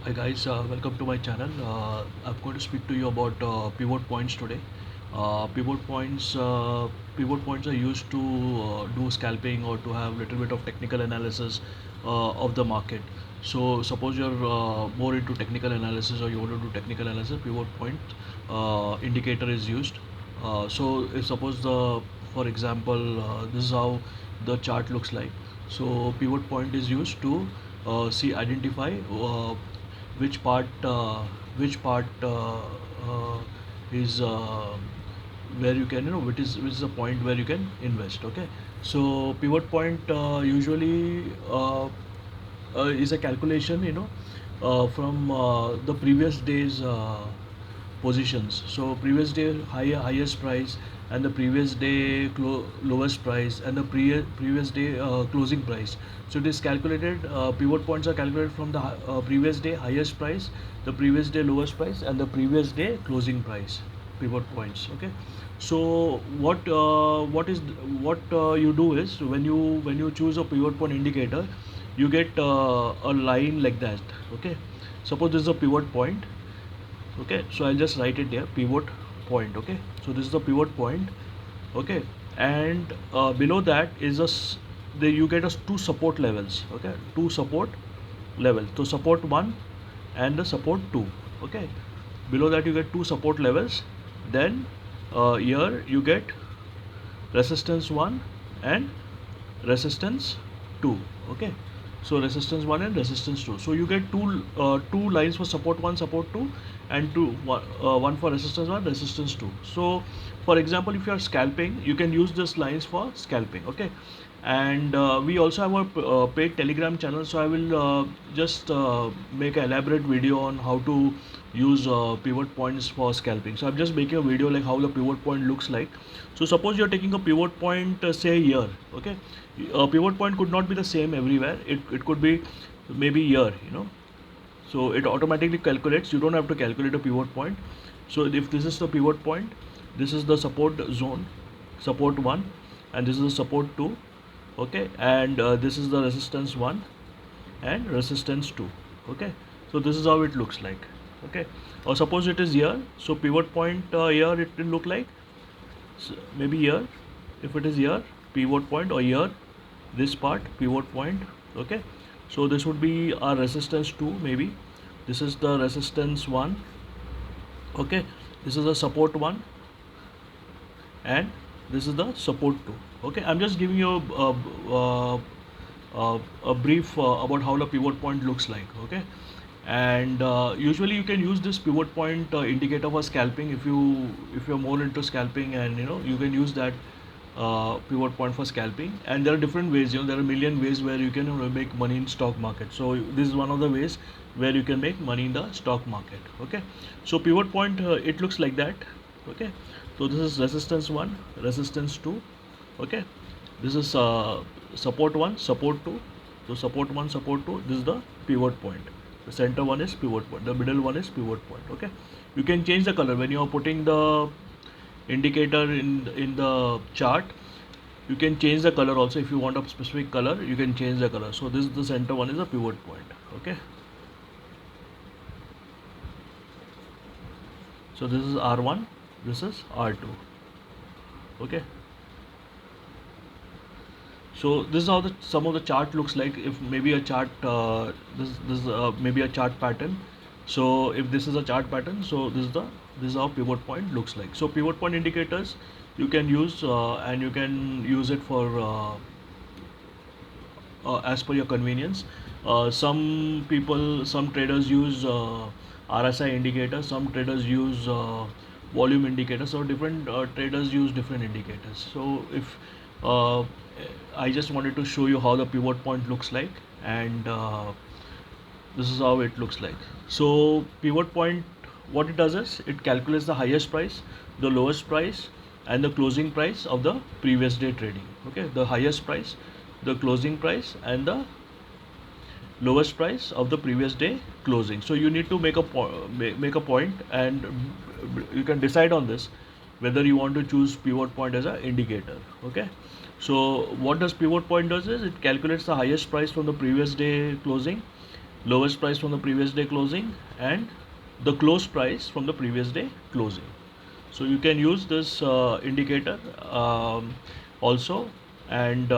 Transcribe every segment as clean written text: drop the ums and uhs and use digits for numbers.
Hi guys, welcome to my channel. I'm going to speak to you about pivot points today. Pivot points, are used to do scalping or to have little bit of technical analysis of the market. So suppose you're more into technical analysis or you want to do technical analysis, pivot point indicator is used. So if suppose for example, this is how the chart looks like. So pivot point is used to identify which part is where you can which is a point where you can invest. Okay, so pivot point usually is a calculation from the previous day's positions. So previous day highest price and the previous day lowest price and the previous day closing price. So it is calculated. Pivot points are calculated from the previous day highest price, the previous day lowest price, and the previous day closing price. Pivot points. Okay. So what you do is when you choose a pivot point indicator, you get a line like that. Okay. Suppose this is a pivot point. Okay, so I'll just write it here, pivot point. Okay, so this is the pivot point. Okay, and below that is you get us two support levels. Okay, two support levels, so support 1 and the support 2. Okay, below that you get two support levels. Then here you get resistance 1 and resistance 2. Okay, so resistance 1 and resistance 2, so you get two lines for support 1, support 2, and one for resistance 1, resistance 2. So for example, if you are scalping, you can use these lines for scalping. Okay, and we also have a paid telegram channel, so I will just make an elaborate video on how to use pivot points for scalping. So I'm just making a video like how the pivot point looks like. So suppose you're taking a pivot point, say here. Okay, a pivot point could not be the same everywhere. It could be maybe here. So it automatically calculates. You don't have to calculate a pivot point. So if this is the pivot point, this is the support zone, support 1, and this is the support 2. Okay, and this is the resistance 1 and resistance 2. Okay, so this is how it looks like. Okay, or suppose it is here, so pivot point here it will look like, so maybe here, if it is here, pivot point, or here, this part pivot point. Okay, so this would be our resistance 2 maybe, this is the resistance 1. Okay, this is the support 1 and this is the support 2. Okay, I'm just giving you a brief about how the pivot point looks like. Okay, and usually you can use this pivot point indicator for scalping if you're more into scalping, and you can use that pivot point for scalping. And there are different ways. There are a million ways where you can make money in stock market. So this is one of the ways where you can make money in the stock market. Okay, so pivot point, it looks like that. Okay, so this is resistance 1, resistance 2. Okay, this is support 1, support 2. So support 1, support 2, this is the pivot point. The center one is pivot point, the middle one is pivot point. Okay, you can change the color when you are putting the indicator in the chart. You can change the color also. If you want a specific color, you can change the color. So this is the center one is a pivot point. Okay, so this is R1, this is R2. Okay, so this is how the some of the chart looks like. If maybe a chart, this maybe a chart pattern. So if this is a chart pattern, so this is how pivot point looks like. So pivot point indicators you can use, and you can use it for as per your convenience. Some traders use RSI indicators, some traders use volume indicators. So different traders use different indicators. So if I just wanted to show you how the pivot point looks like, and this is how it looks like. So pivot point, what it does is it calculates the highest price, the lowest price, and the closing price of the previous day trading. Okay, the highest price, the closing price, and the lowest price of the previous day closing. So you need to make a point, and you can decide on this whether you want to choose pivot point as an indicator. Okay, so what does pivot point does is it calculates the highest price from the previous day closing, lowest price from the previous day closing, and the close price from the previous day closing. So you can use this indicator also, and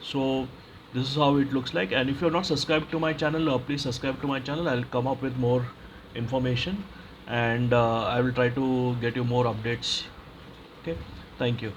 so this is how it looks like. And if you're not subscribed to my channel, please subscribe to my channel. I'll come up with more information, and I will try to get you more updates. Okay, thank you.